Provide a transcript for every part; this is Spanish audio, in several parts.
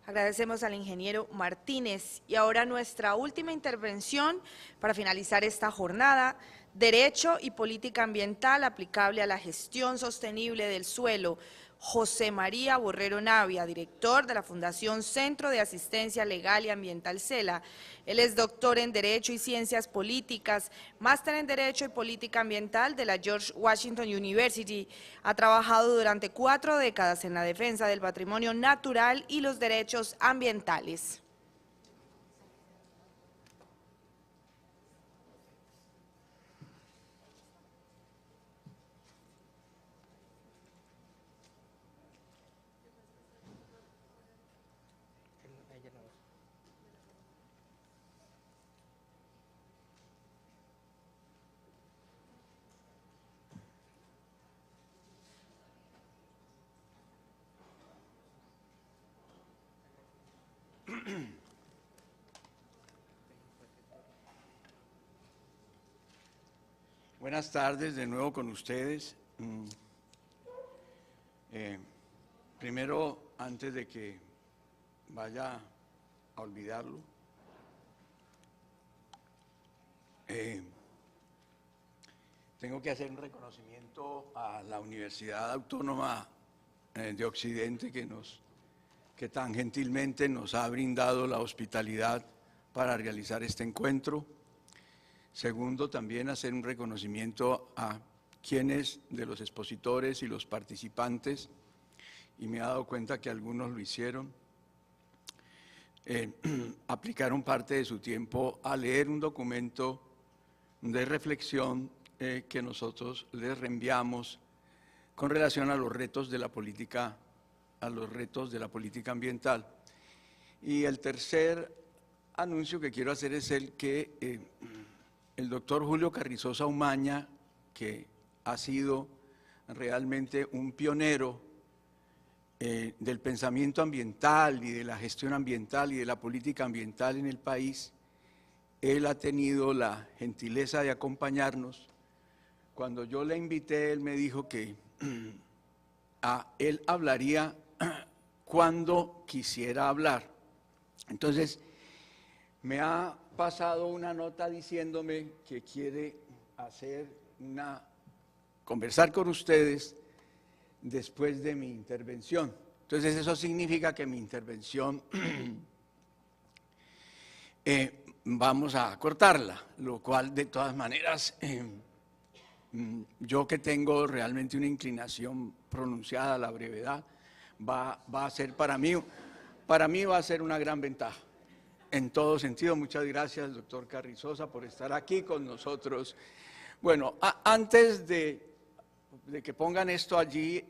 Agradecemos al ingeniero Martínez. Y ahora nuestra última intervención para finalizar esta jornada: Derecho y Política Ambiental aplicable a la gestión sostenible del suelo. José María Borrero Navia, director de la Fundación Centro de Asistencia Legal y Ambiental CELA. Él es doctor en Derecho y Ciencias Políticas, máster en Derecho y Política Ambiental de la George Washington University. Ha trabajado durante 4 décadas en la defensa del patrimonio natural y los derechos ambientales. Buenas tardes de nuevo con ustedes. Primero, antes de que vaya a olvidarlo, tengo que hacer un reconocimiento a la Universidad Autónoma de Occidente que tan gentilmente nos ha brindado la hospitalidad para realizar este encuentro. Segundo, también hacer un reconocimiento a quienes de los expositores y los participantes, y me he dado cuenta que algunos lo hicieron, aplicaron parte de su tiempo a leer un documento de reflexión que nosotros les reenviamos con relación a los retos de la política, ambiental. Y el tercer anuncio que quiero hacer es el que el doctor Julio Carrizosa Umaña, que ha sido realmente un pionero del pensamiento ambiental y de la gestión ambiental y de la política ambiental en el país, él ha tenido la gentileza de acompañarnos. Cuando yo le invité, él me dijo que él hablaría cuando quisiera hablar. Entonces, me ha pasado una nota diciéndome que quiere conversar con ustedes después de mi intervención. Entonces, eso significa que mi intervención vamos a cortarla, lo cual de todas maneras, yo que tengo realmente una inclinación pronunciada a la brevedad, va a ser para mí va a ser una gran ventaja. En todo sentido, muchas gracias, doctor Carrizosa, por estar aquí con nosotros. Bueno, antes de que pongan esto allí,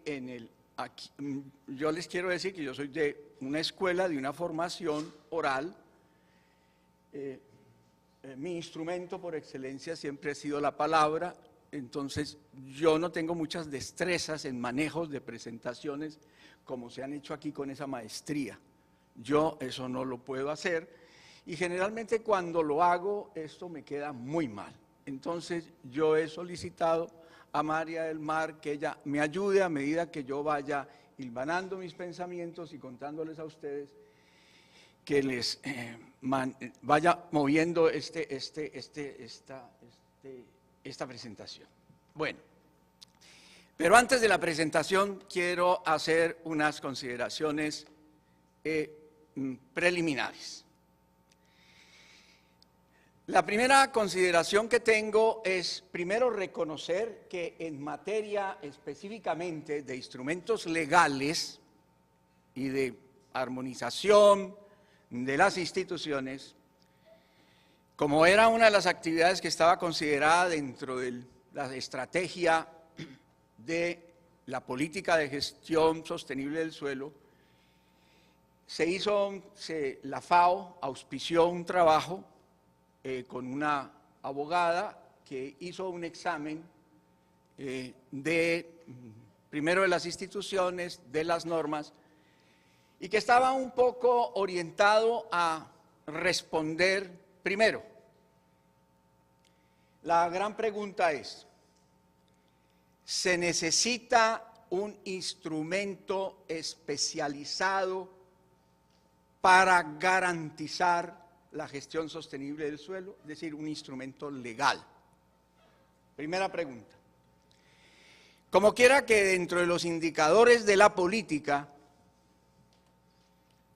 yo les quiero decir que yo soy de una escuela, de una formación oral. Mi instrumento por excelencia siempre ha sido la palabra, entonces yo no tengo muchas destrezas en manejos de presentaciones como se han hecho aquí con esa maestría. Yo eso no lo puedo hacer. Y generalmente cuando lo hago, esto me queda muy mal. Entonces yo he solicitado a María del Mar que ella me ayude a medida que yo vaya hilvanando mis pensamientos y contándoles a ustedes, que les vaya moviendo esta presentación. Bueno, pero antes de la presentación quiero hacer unas consideraciones preliminares. La primera consideración que tengo es, primero, reconocer que en materia específicamente de instrumentos legales y de armonización de las instituciones, como era una de las actividades que estaba considerada dentro de la estrategia de la política de gestión sostenible del suelo, la FAO auspició un trabajo con una abogada que hizo un examen primero de las instituciones, de las normas, y que estaba un poco orientado a responder primero. La gran pregunta es, ¿se necesita un instrumento especializado para garantizar la gestión sostenible del suelo, es decir, un instrumento legal. Primera pregunta. Como quiera que dentro de los indicadores de la política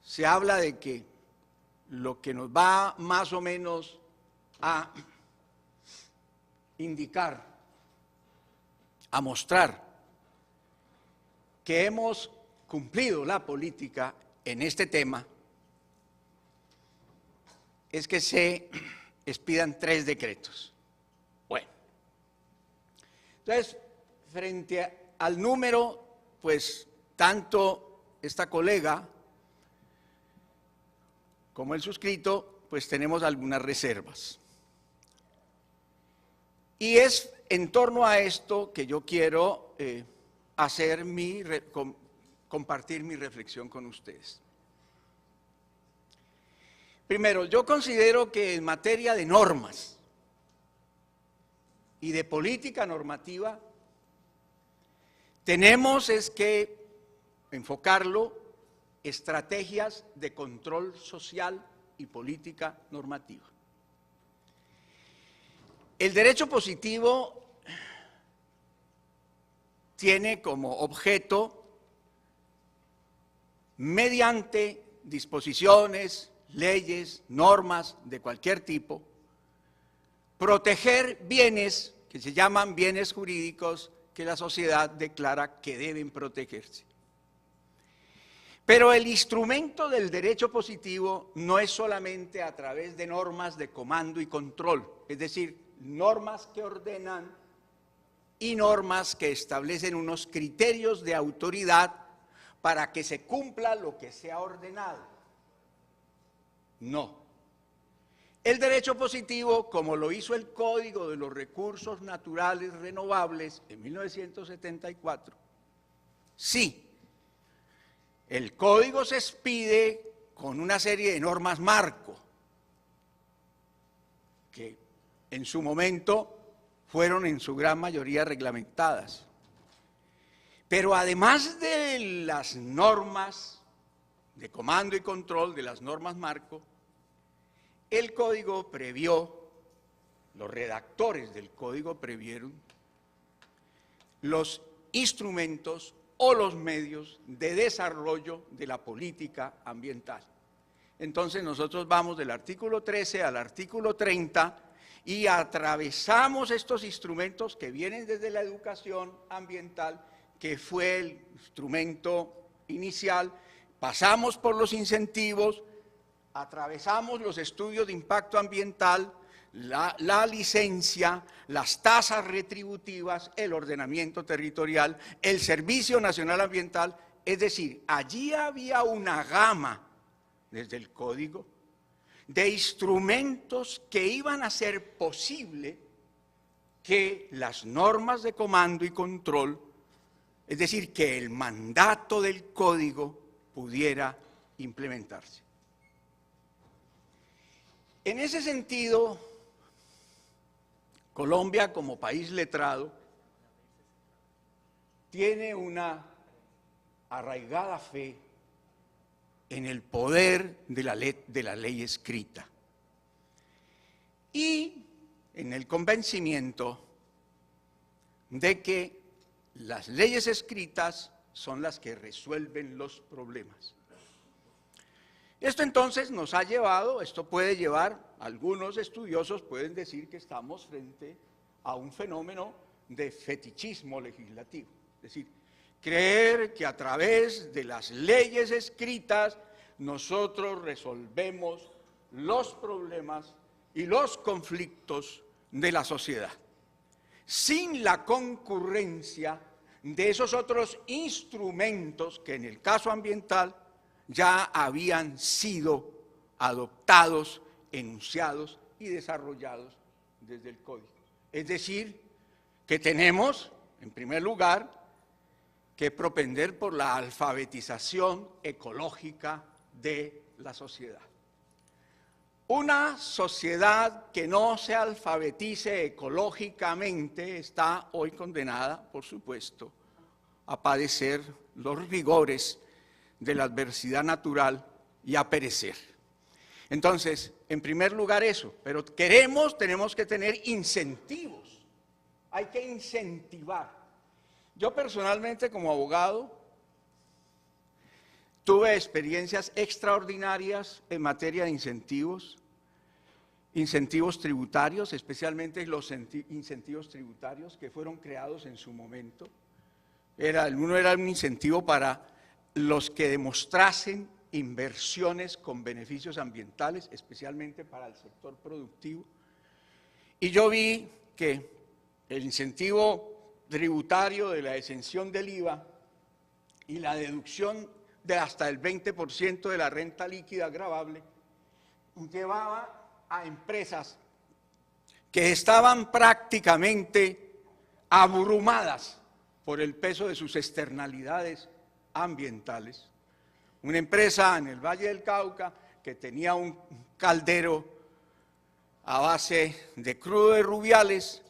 se habla de que lo que nos va más o menos a indicar, a mostrar que hemos cumplido la política en este tema, es que se expidan 3 decretos. Bueno, entonces, frente al número, pues tanto esta colega como el suscrito, pues tenemos algunas reservas. Y es en torno a esto que yo quiero compartir mi reflexión con ustedes. Primero, yo considero que en materia de normas y de política normativa, tenemos que enfocarlo estrategias de control social y política normativa. El derecho positivo tiene como objeto, mediante disposiciones, leyes, normas de cualquier tipo, proteger bienes que se llaman bienes jurídicos que la sociedad declara que deben protegerse. Pero el instrumento del derecho positivo no es solamente a través de normas de comando y control, es decir, normas que ordenan y normas que establecen unos criterios de autoridad para que se cumpla lo que se ha ordenado. No. El derecho positivo, como lo hizo el Código de los Recursos Naturales Renovables en 1974, sí, el Código se expide con una serie de normas marco, que en su momento fueron en su gran mayoría reglamentadas. Pero además de las normas de comando y control, de las normas marco, el Código previó, los redactores del Código previeron los instrumentos o los medios de desarrollo de la política ambiental. Entonces nosotros vamos del artículo 13 al artículo 30 y atravesamos estos instrumentos que vienen desde la educación ambiental, que fue el instrumento inicial, pasamos por los incentivos, atravesamos los estudios de impacto ambiental, la licencia, las tasas retributivas, el ordenamiento territorial, el Servicio Nacional Ambiental, es decir, allí había una gama desde el Código de instrumentos que iban a hacer posible que las normas de comando y control, es decir, que el mandato del Código pudiera implementarse. En ese sentido, Colombia, como país letrado, tiene una arraigada fe en el poder de la ley escrita y en el convencimiento de que las leyes escritas son las que resuelven los problemas. Esto entonces nos ha llevado, esto puede llevar, algunos estudiosos pueden decir que estamos frente a un fenómeno de fetichismo legislativo, es decir, creer que a través de las leyes escritas nosotros resolvemos los problemas y los conflictos de la sociedad, sin la concurrencia de esos otros instrumentos que en el caso ambiental ya habían sido adoptados, enunciados y desarrollados desde el Código. Es decir, que tenemos, en primer lugar, que propender por la alfabetización ecológica de la sociedad. Una sociedad que no se alfabetice ecológicamente está hoy condenada, por supuesto, a padecer los rigores de la adversidad natural y a perecer. Entonces, en primer lugar eso, pero tenemos que tener incentivos, hay que incentivar. Yo personalmente como abogado tuve experiencias extraordinarias en materia de incentivos tributarios, especialmente los incentivos tributarios que fueron creados en su momento. Uno era un incentivo para los que demostrasen inversiones con beneficios ambientales, especialmente para el sector productivo. Y yo vi que el incentivo tributario de la exención del IVA y la deducción de hasta el 20% de la renta líquida gravable llevaba a empresas que estaban prácticamente abrumadas por el peso de sus externalidades ambientales. Una empresa en el Valle del Cauca que tenía un caldero a base de crudo de Rubiales,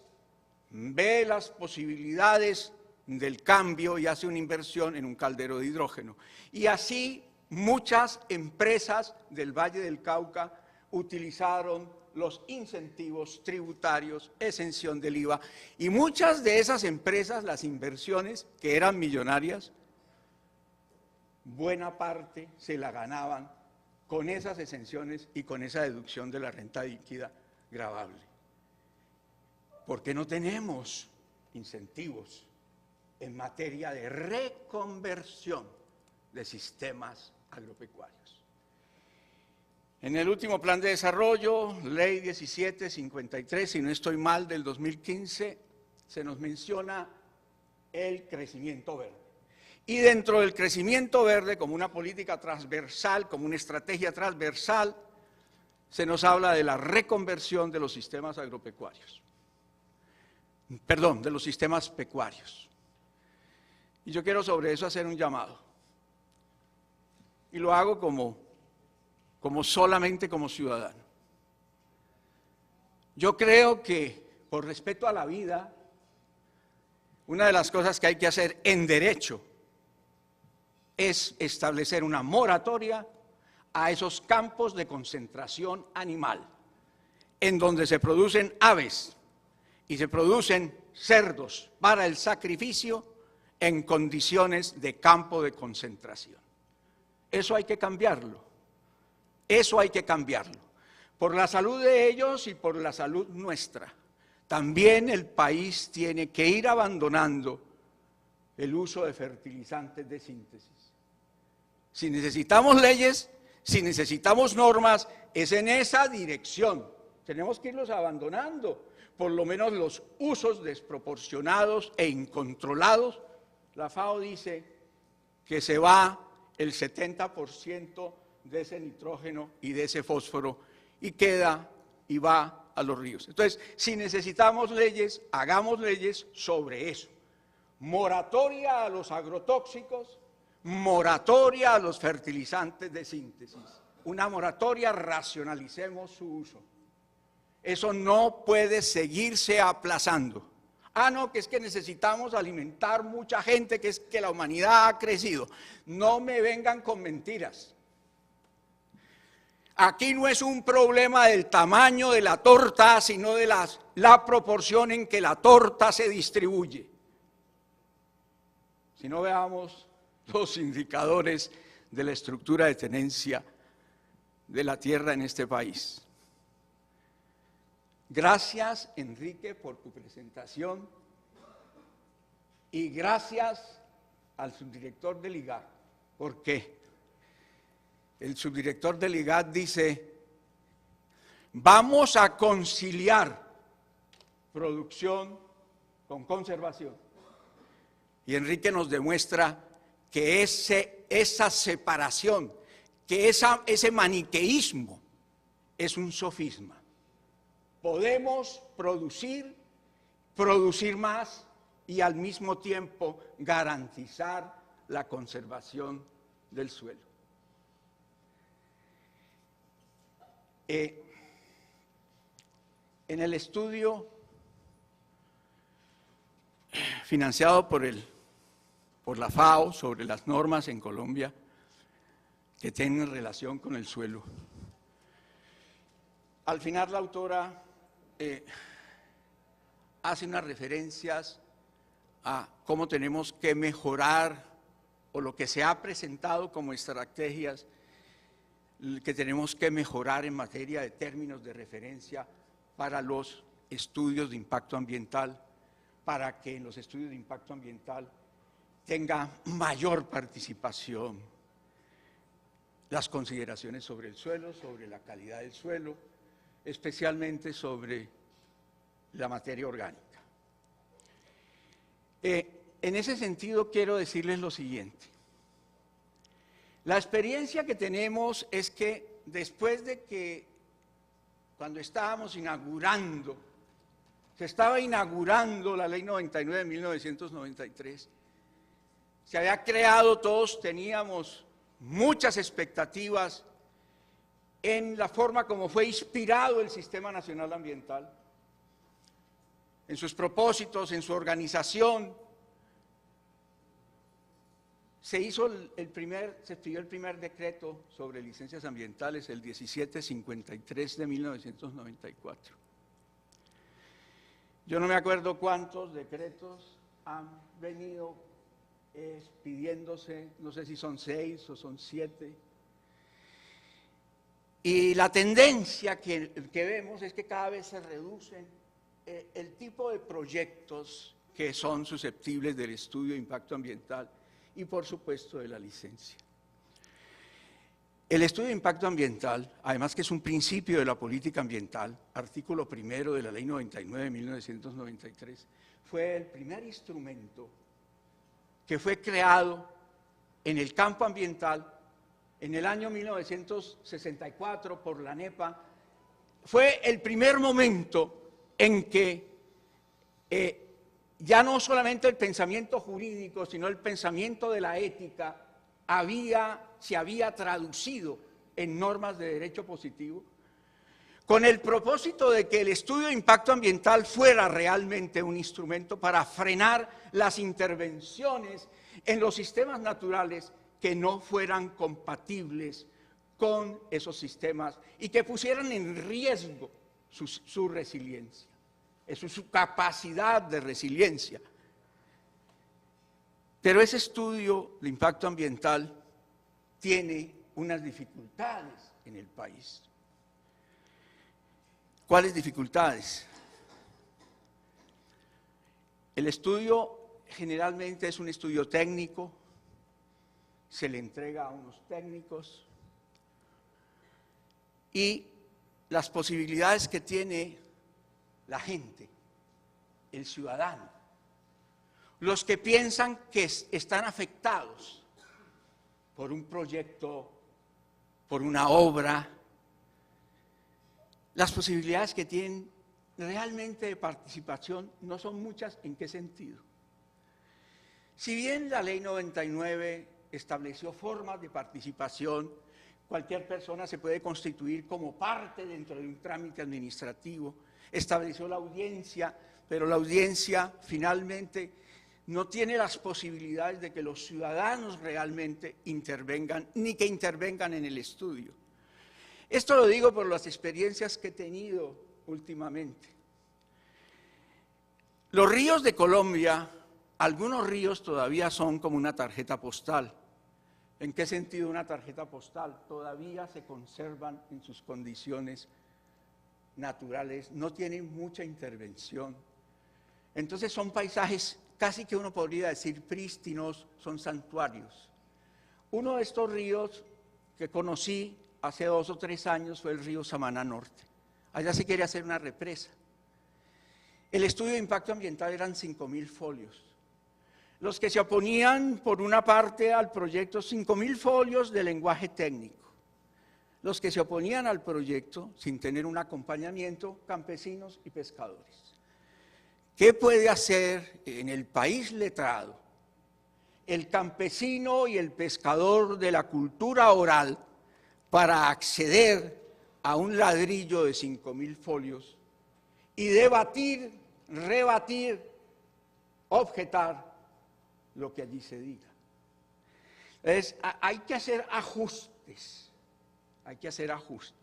ve las posibilidades del cambio y hace una inversión en un caldero de hidrógeno. Y así muchas empresas del Valle del Cauca utilizaron los incentivos tributarios, exención del IVA, y muchas de esas empresas, las inversiones que eran millonarias, buena parte se la ganaban con esas exenciones y con esa deducción de la renta líquida gravable. ¿Por qué no tenemos incentivos en materia de reconversión de sistemas agropecuarios? En el último plan de desarrollo, Ley 1753, si no estoy mal, del 2015, se nos menciona el crecimiento verde. Y dentro del crecimiento verde, como una política transversal, como una estrategia transversal, se nos habla de la reconversión de los sistemas agropecuarios. Perdón, de los sistemas pecuarios. Y yo quiero sobre eso hacer un llamado. Y lo hago solamente como ciudadano. Yo creo que, por respeto a la vida, una de las cosas que hay que hacer en derecho es establecer una moratoria a esos campos de concentración animal, en donde se producen aves y se producen cerdos para el sacrificio en condiciones de campo de concentración. Eso hay que cambiarlo. Eso hay que cambiarlo, por la salud de ellos y por la salud nuestra. También el país tiene que ir abandonando el uso de fertilizantes de síntesis. Si necesitamos leyes, si necesitamos normas, es en esa dirección. Tenemos que irlos abandonando, por lo menos los usos desproporcionados e incontrolados. La FAO dice que se va el 70% de ese nitrógeno y de ese fósforo y queda y va a los ríos. Entonces, si necesitamos leyes, hagamos leyes sobre eso. Moratoria a los agrotóxicos, moratoria a los fertilizantes de síntesis. Una moratoria, racionalicemos su uso. Eso no puede seguirse aplazando. No, que es que necesitamos alimentar mucha gente, que es que la humanidad ha crecido. No me vengan con mentiras. Aquí no es un problema del tamaño de la torta, sino de la proporción en que la torta se distribuye. Si no, veamos los indicadores de la estructura de tenencia de la tierra en este país. Gracias, Enrique, por tu presentación y gracias al subdirector del IGAD, porque el subdirector del IGAD dice: vamos a conciliar producción con conservación. Y Enrique nos demuestra que esa separación, que ese maniqueísmo es un sofisma. Podemos producir más y al mismo tiempo garantizar la conservación del suelo. En el estudio financiado por la FAO sobre las normas en Colombia, que tienen relación con el suelo. Al final la autora hace unas referencias a cómo tenemos que mejorar o lo que se ha presentado como estrategias que tenemos que mejorar en materia de términos de referencia para los estudios de impacto ambiental, para que en los estudios de impacto ambiental tenga mayor participación las consideraciones sobre el suelo, sobre la calidad del suelo, especialmente sobre la materia orgánica. En ese sentido quiero decirles lo siguiente. La experiencia que tenemos es que después de que cuando estábamos inaugurando, se estaba inaugurando la Ley 99 de 1993, se había creado, todos teníamos muchas expectativas en la forma como fue inspirado el Sistema Nacional Ambiental, en sus propósitos, en su organización. Se expidió el primer decreto sobre licencias ambientales, el 1753 de 1994. Yo no me acuerdo cuántos decretos han venido expidiéndose, no sé si son 6 o son 7. Y la tendencia que vemos es que cada vez se reducen el tipo de proyectos que son susceptibles del estudio de impacto ambiental y por supuesto de la licencia. El estudio de impacto ambiental, además que es un principio de la política ambiental, artículo 1 de la Ley 99 de 1993, fue el primer instrumento que fue creado en el campo ambiental en el año 1964 por la NEPA. Fue el primer momento en que ya no solamente el pensamiento jurídico, sino el pensamiento de la ética se había traducido en normas de derecho positivo, con el propósito de que el estudio de impacto ambiental fuera realmente un instrumento para frenar las intervenciones en los sistemas naturales que no fueran compatibles con esos sistemas y que pusieran en riesgo su resiliencia, su capacidad de resiliencia. Pero ese estudio de impacto ambiental tiene unas dificultades en el país. ¿Cuáles dificultades? El estudio generalmente es un estudio técnico, se le entrega a unos técnicos y las posibilidades que tiene la gente, el ciudadano, los que piensan que están afectados por un proyecto, por una obra, las posibilidades que tienen realmente de participación no son muchas. ¿En qué sentido? Si bien la Ley 99 estableció formas de participación, cualquier persona se puede constituir como parte dentro de un trámite administrativo, estableció la audiencia, pero la audiencia finalmente no tiene las posibilidades de que los ciudadanos realmente intervengan, ni que intervengan en el estudio. Esto lo digo por las experiencias que he tenido últimamente. Los ríos de Colombia, algunos ríos todavía son como una tarjeta postal. ¿En qué sentido una tarjeta postal? Todavía se conservan en sus condiciones naturales, no tienen mucha intervención. Entonces son paisajes casi que uno podría decir prístinos, son santuarios. Uno de estos ríos que conocí hace 2 o 3 años fue el río Samaná Norte. Allá se quiere hacer una represa. El estudio de impacto ambiental eran 5.000 folios. Los que se oponían por una parte al proyecto, 5.000 folios de lenguaje técnico. Los que se oponían al proyecto, sin tener un acompañamiento, campesinos y pescadores. ¿Qué puede hacer en el país letrado el campesino y el pescador de la cultura oral para acceder a un ladrillo de 5.000 folios y debatir, rebatir, objetar lo que allí se diga? Entonces, hay que hacer ajustes ajustes, hay que hacer ajustes.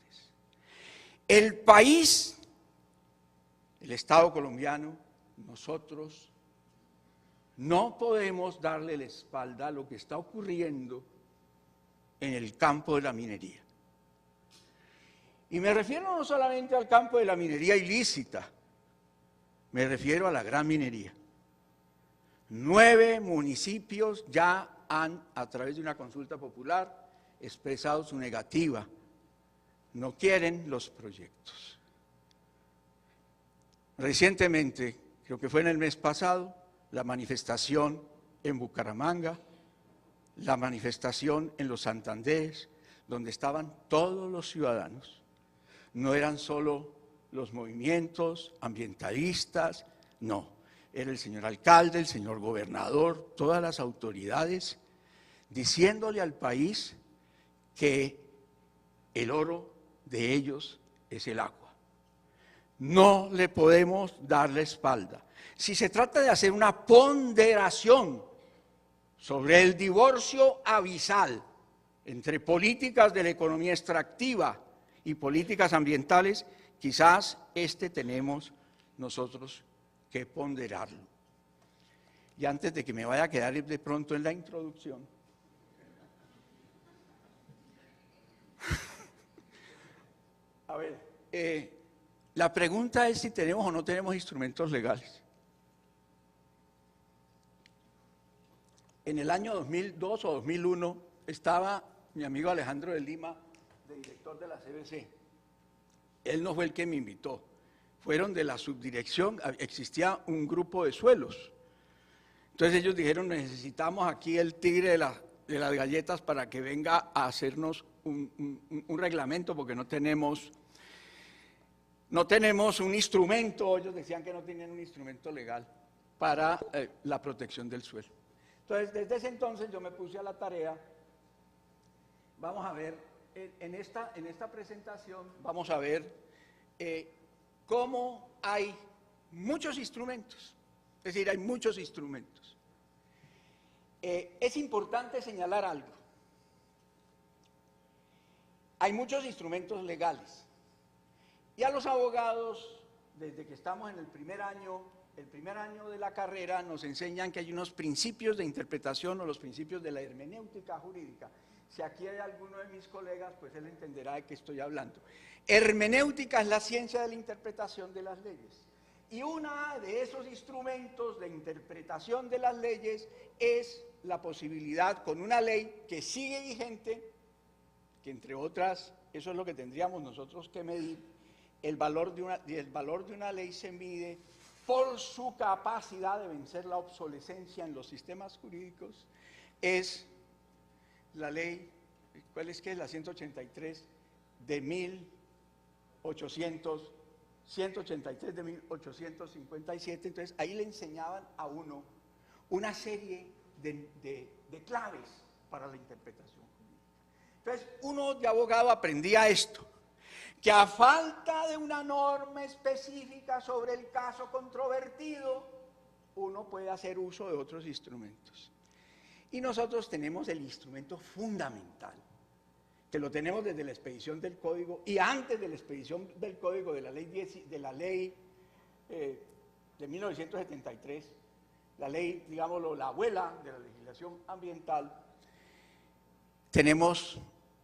El país, el Estado colombiano, nosotros, no podemos darle la espalda a lo que está ocurriendo en el campo de la minería. Y me refiero no solamente al campo de la minería ilícita, me refiero a la gran minería. 9 municipios ya han, a través de una consulta popular, expresado su negativa. No quieren los proyectos. Recientemente, creo que fue en el mes pasado, la manifestación en Bucaramanga, la manifestación en los Santanderes, donde estaban todos los ciudadanos. No eran solo los movimientos ambientalistas, no. Era el señor alcalde, el señor gobernador, todas las autoridades, diciéndole al país que el oro de ellos es el agua. No le podemos dar la espalda. Si se trata de hacer una ponderación sobre el divorcio abisal entre políticas de la economía extractiva y políticas ambientales, quizás tenemos nosotros que ponderarlo. Y antes de que me vaya a quedar de pronto en la introducción, a ver, la pregunta es si tenemos o no tenemos instrumentos legales. En el año 2002 o 2001 estaba mi amigo Alejandro de Lima, de director de la CBC. Él no fue el que me invitó. Fueron de la subdirección, existía un grupo de suelos. Entonces ellos dijeron, necesitamos aquí el tigre de las galletas para que venga a hacernos un reglamento, porque no tenemos un instrumento, ellos decían que no tenían un instrumento legal para la protección del suelo. Entonces, desde ese entonces yo me puse a la tarea, vamos a ver, en esta presentación, vamos a ver cómo hay muchos instrumentos, es decir, hay muchos instrumentos. Es importante señalar algo. Hay muchos instrumentos legales y a los abogados, desde que estamos en el primer año de la carrera, nos enseñan que hay unos principios de interpretación o los principios de la hermenéutica jurídica. Si aquí hay alguno de mis colegas, pues él entenderá de qué estoy hablando. Hermenéutica es la ciencia de la interpretación de las leyes. Y uno de esos instrumentos de interpretación de las leyes es la posibilidad, con una ley que sigue vigente, que entre otras, eso es lo que tendríamos nosotros que medir, el valor de una ley se mide por su capacidad de vencer la obsolescencia en los sistemas jurídicos, es la ley, ¿cuál es que es? La 183 de 1857, entonces ahí le enseñaban a uno una serie de claves para la interpretación jurídica. Entonces uno de abogado aprendía esto, que a falta de una norma específica sobre el caso controvertido, uno puede hacer uso de otros instrumentos. Y nosotros tenemos el instrumento fundamental, que lo tenemos desde la expedición del Código y antes de la expedición del Código de la ley de 1973, la ley, digámoslo, la abuela de la legislación ambiental, tenemos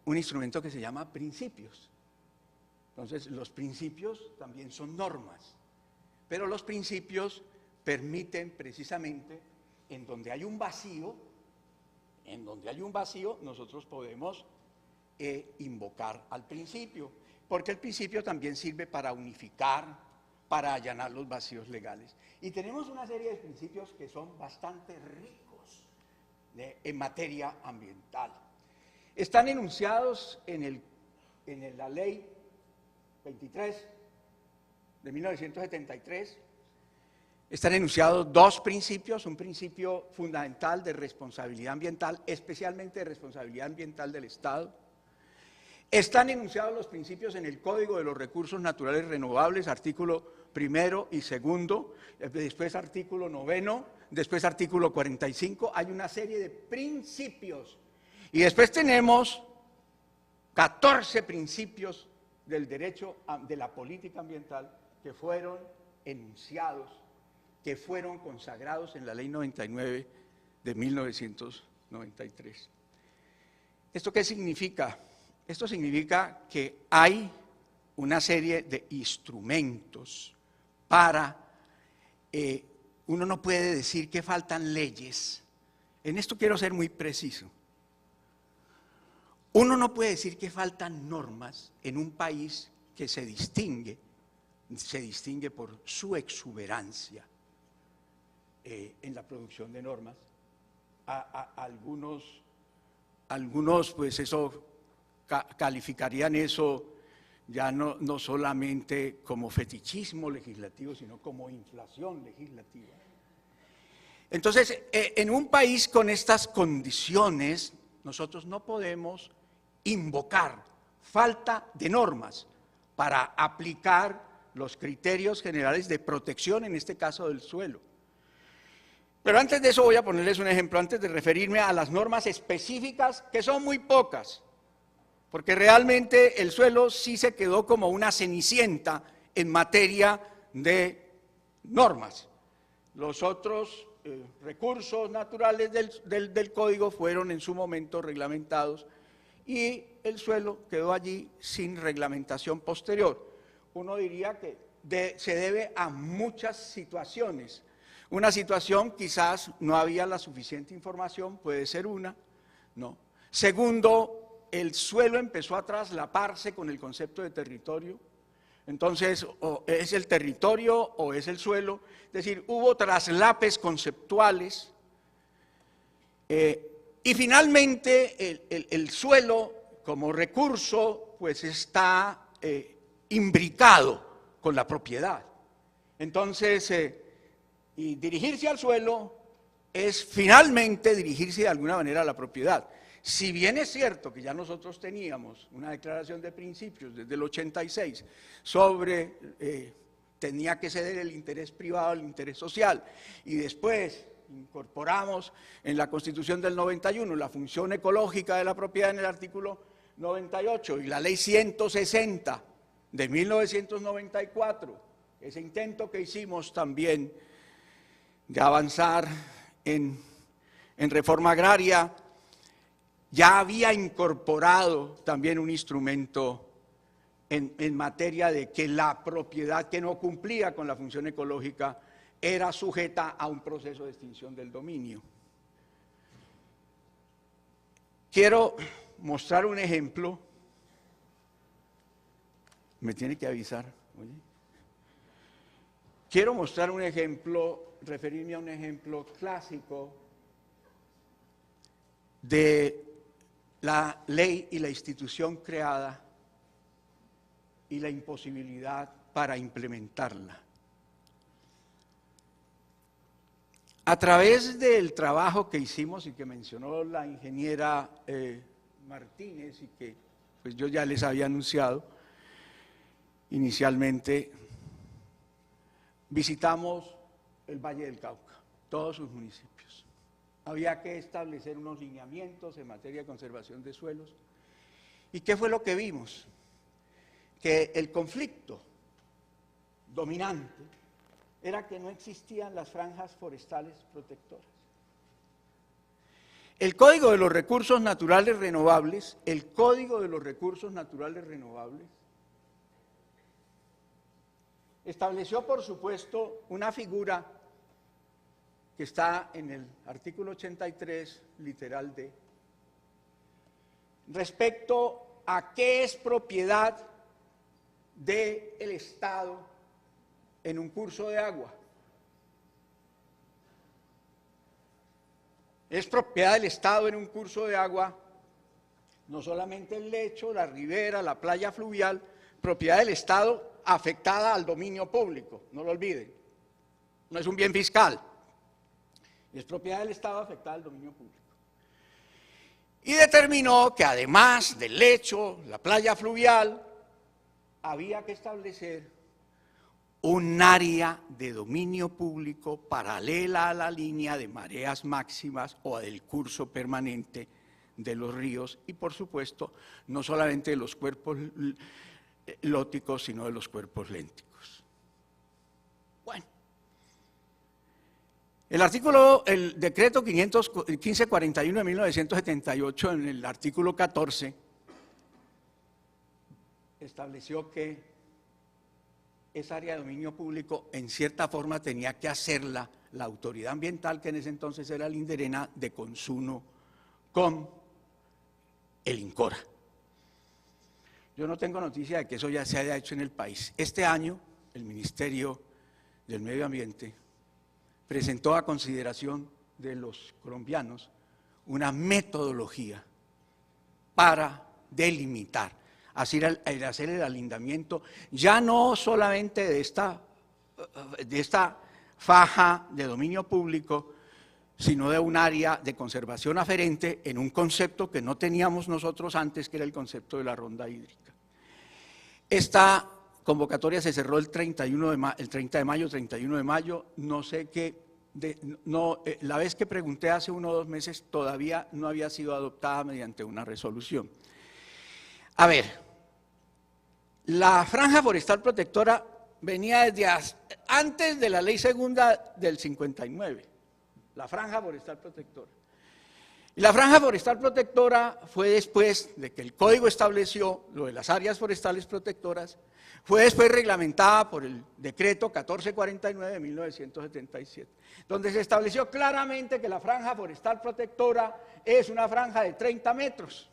un instrumento que se llama principios. Entonces, los principios también son normas, pero los principios permiten precisamente, en donde hay un vacío, nosotros podemos invocar al principio, porque el principio también sirve para unificar, para allanar los vacíos legales. Y tenemos una serie de principios que son bastante ricos en materia ambiental. Están enunciados en la ley 23 de 1973, están enunciados 2 principios, un principio fundamental de responsabilidad ambiental, especialmente de responsabilidad ambiental del Estado. Están enunciados los principios en el Código de los Recursos Naturales Renovables, artículo 1 y 2, después artículo 9, después artículo 45, hay una serie de principios. Y después tenemos 14 principios del derecho de la política ambiental que fueron enunciados, que fueron consagrados en la Ley 99 de 1993. ¿Esto qué significa? Esto significa que hay una serie de instrumentos para, uno no puede decir que faltan leyes. En esto quiero ser muy preciso. Uno no puede decir que faltan normas en un país que se distingue por su exuberancia en la producción de normas. Algunos pues eso calificarían eso ya no solamente como fetichismo legislativo, sino como inflación legislativa. Entonces, en un país con estas condiciones, nosotros no podemos invocar falta de normas para aplicar los criterios generales de protección, en este caso del suelo. Pero antes de eso voy a ponerles un ejemplo, antes de referirme a las normas específicas, que son muy pocas, porque realmente el suelo sí se quedó como una cenicienta en materia de normas. Los otros recursos naturales del código fueron en su momento reglamentados y el suelo quedó allí sin reglamentación posterior. Uno diría que se debe a muchas situaciones. Una situación, quizás no había la suficiente información, puede ser una, ¿no? Segundo, el suelo empezó a traslaparse con el concepto de territorio. Entonces, o es el territorio o es el suelo, es decir, hubo traslapes conceptuales y finalmente el suelo como recurso pues está imbricado con la propiedad. Entonces, y dirigirse al suelo es finalmente dirigirse de alguna manera a la propiedad. Si bien es cierto que ya nosotros teníamos una declaración de principios desde el 86 sobre tenía que ceder el interés privado al interés social y después incorporamos en la Constitución del 91 la función ecológica de la propiedad en el artículo 98 y la Ley 160 de 1994, ese intento que hicimos también de avanzar en reforma agraria, ya había incorporado también un instrumento en materia de que la propiedad que no cumplía con la función ecológica era sujeta a un proceso de extinción del dominio. Quiero mostrar un ejemplo. Me tiene que avisar, oye. Quiero mostrar un ejemplo, referirme a un ejemplo clásico de la ley y la institución creada y la imposibilidad para implementarla. A través del trabajo que hicimos y que mencionó la ingeniera Martínez y que pues yo ya les había anunciado inicialmente, visitamos el Valle del Cauca, todos sus municipios. Había que establecer unos lineamientos en materia de conservación de suelos. ¿Y qué fue lo que vimos? Que el conflicto dominante era que no existían las franjas forestales protectoras. El Código de los Recursos Naturales Renovables, estableció, por supuesto, una figura que está en el artículo 83, literal D, respecto a qué es propiedad del Estado en un curso de agua. Es propiedad del Estado en un curso de agua, no solamente el lecho, la ribera, la playa fluvial, propiedad del Estado afectada al dominio público, no lo olviden, no es un bien fiscal, es propiedad del Estado afectada al dominio público. Y determinó que además del lecho, la playa fluvial, había que establecer un área de dominio público paralela a la línea de mareas máximas o del curso permanente de los ríos y, por supuesto, no solamente de los cuerpos lóticos, sino de los cuerpos lénticos. Bueno, el decreto 1541 de 1978, en el artículo 14, estableció que esa área de dominio público en cierta forma tenía que hacerla la autoridad ambiental, que en ese entonces era el INDERENA, de consumo con el INCORA. Yo no tengo noticia de que eso ya se haya hecho en el país. Este año el Ministerio del Medio Ambiente presentó a consideración de los colombianos una metodología para delimitar, hacer el alindamiento ya no solamente de esta faja de dominio público, sino de un área de conservación aferente en un concepto que no teníamos nosotros antes, que era el concepto de la ronda hídrica. Esta convocatoria se cerró el 30 de mayo, 31 de mayo, no sé qué, la vez que pregunté hace 1 o 2 meses todavía no había sido adoptada mediante una resolución. A ver, la franja forestal protectora venía desde antes de la ley segunda del 59, la franja forestal protectora. Y la franja forestal protectora fue después de que el Código estableció lo de las áreas forestales protectoras, fue después reglamentada por el decreto 1449 de 1977, donde se estableció claramente que la franja forestal protectora es una franja de 30 metros,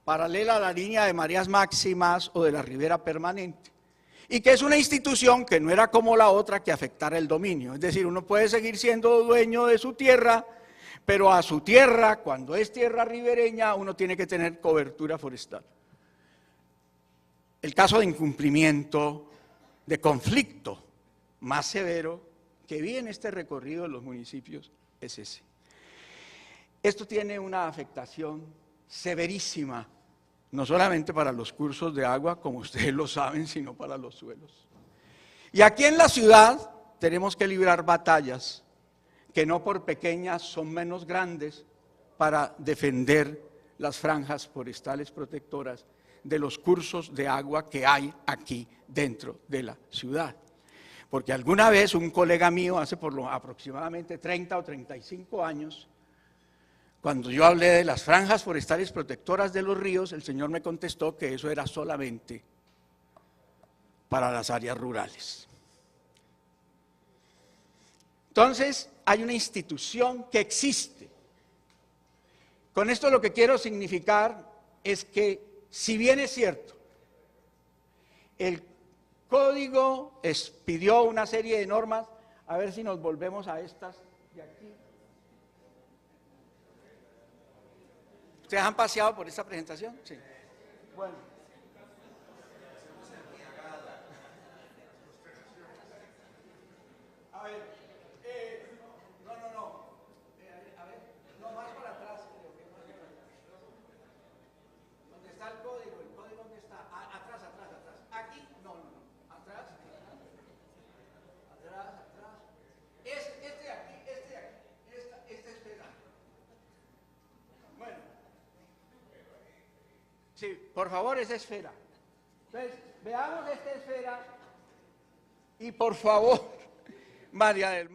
paralela a la línea de mareas máximas o de la ribera permanente, y que es una institución que no era como la otra que afectara el dominio, es decir, uno puede seguir siendo dueño de su tierra, pero a su tierra, cuando es tierra ribereña, uno tiene que tener cobertura forestal. El caso de incumplimiento, de conflicto más severo que vi en este recorrido de los municipios es ese. Esto tiene una afectación severísima, no solamente para los cursos de agua, como ustedes lo saben, sino para los suelos. Y aquí en la ciudad tenemos que librar batallas que no por pequeñas son menos grandes para defender las franjas forestales protectoras de los cursos de agua que hay aquí dentro de la ciudad. Porque alguna vez un colega mío, hace aproximadamente 30 o 35 años, cuando yo hablé de las franjas forestales protectoras de los ríos, el señor me contestó que eso era solamente para las áreas rurales. Entonces, hay una institución que existe. Con esto lo que quiero significar es que, si bien es cierto, el código pidió una serie de normas, a ver si nos volvemos a estas de aquí. ¿Ustedes han paseado por esta presentación? Sí. Bueno. A ver. No, más para atrás, creo que más para atrás. ¿Dónde está el código? ¿El código dónde está? Atrás. Aquí, no. Atrás. Este de aquí. Esta esfera. Bueno. Sí, por favor, esa esfera. Entonces, veamos esta esfera y por favor, María del Mar.